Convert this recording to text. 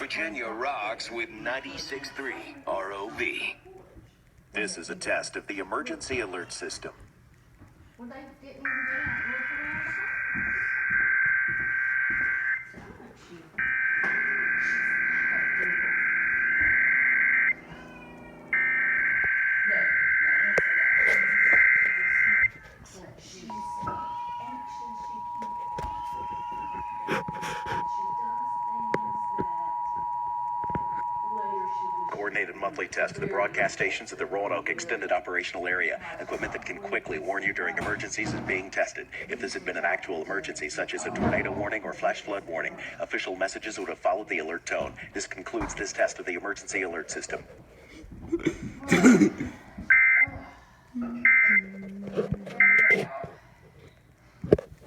Virginia rocks with 96.3 ROV. This is a test of the emergency alert system. Well, they didn't even get out and look around the house. So I'm not sure. But she said, action she can't. She does things that later she wishes. Coordinated monthly test of the broadcast stations of the Roanoke Extended Operational Area. Equipment that can quickly warn you during emergencies is being tested. If this had been an actual emergency, such as a tornado warning or flash flood warning, official messages would have followed the alert tone. This concludes this test of the emergency alert system.